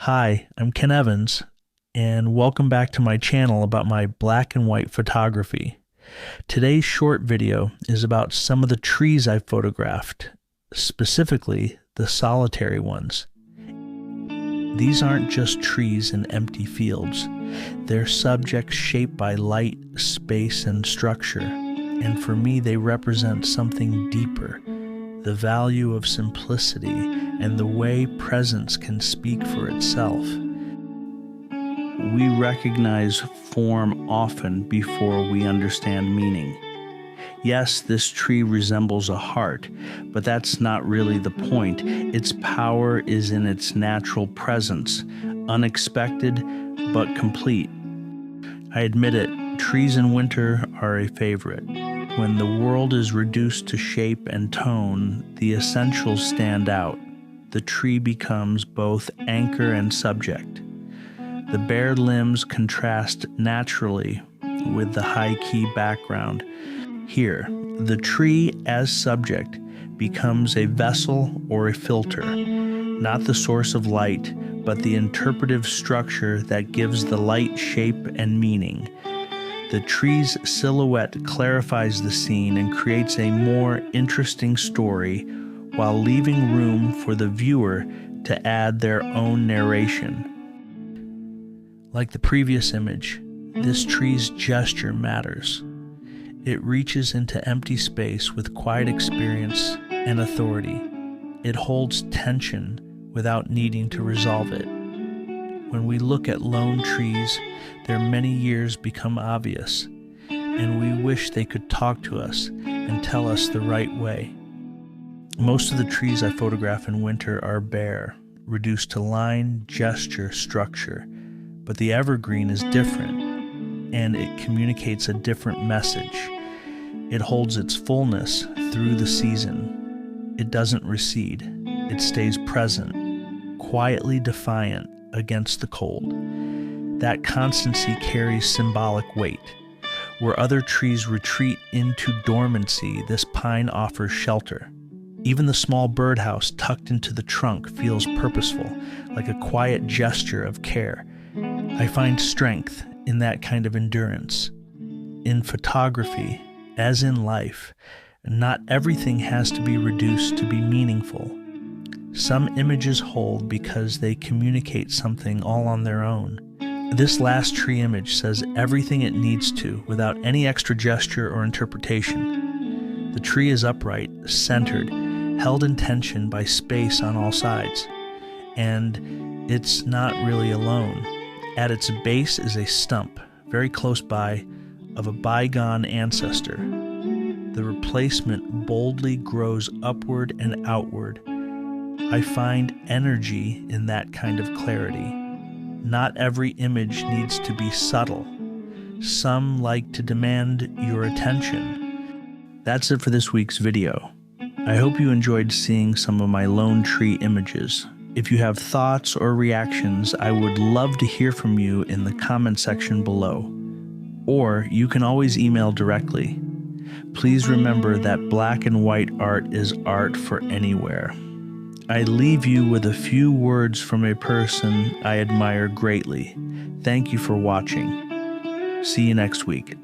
Hi, I'm Ken Evans, and welcome back to my channel about my black and white photography. Today's short video is about some of the trees I photographed, specifically the solitary ones. These aren't just trees in empty fields. They're subjects shaped by light, space, and structure, and for me they represent something deeper. The value of simplicity, and the way presence can speak for itself. We recognize form often before we understand meaning. Yes, this tree resembles a heart, but that's not really the point. Its power is in its natural presence, unexpected but complete. I admit it, trees in winter are a favorite. When the world is reduced to shape and tone, the essentials stand out. The tree becomes both anchor and subject. The bare limbs contrast naturally with the high-key background. Here, the tree as subject becomes a vessel or a filter, not the source of light, but the interpretive structure that gives the light shape and meaning. The tree's silhouette clarifies the scene and creates a more interesting story while leaving room for the viewer to add their own narration. Like the previous image, this tree's gesture matters. It reaches into empty space with quiet experience and authority. It holds tension without needing to resolve it. When we look at lone trees, their many years become obvious, and we wish they could talk to us and tell us the right way. Most of the trees I photograph in winter are bare, reduced to line, gesture, structure, but the evergreen is different, and it communicates a different message. It holds its fullness through the season. It doesn't recede. It stays present, quietly defiant against the cold. That constancy carries symbolic weight. Where other trees retreat into dormancy, this pine offers shelter. Even the small birdhouse tucked into the trunk feels purposeful, like a quiet gesture of care. I find strength in that kind of endurance. In photography, as in life, not everything has to be reduced to be meaningful. Some images hold because they communicate something all on their own. This last tree image says everything it needs to without any extra gesture or interpretation. The tree is upright, centered, held in tension by space on all sides. And it's not really alone. At its base is a stump, very close by, of a bygone ancestor. The replacement boldly grows upward and outward. I find energy in that kind of clarity. Not every image needs to be subtle. Some like to demand your attention. That's it for this week's video. I hope you enjoyed seeing some of my lone tree images. If you have thoughts or reactions, I would love to hear from you in the comment section below. Or you can always email directly. Please remember that black and white art is art for anywhere. I leave you with a few words from a person I admire greatly. Thank you for watching. See you next week.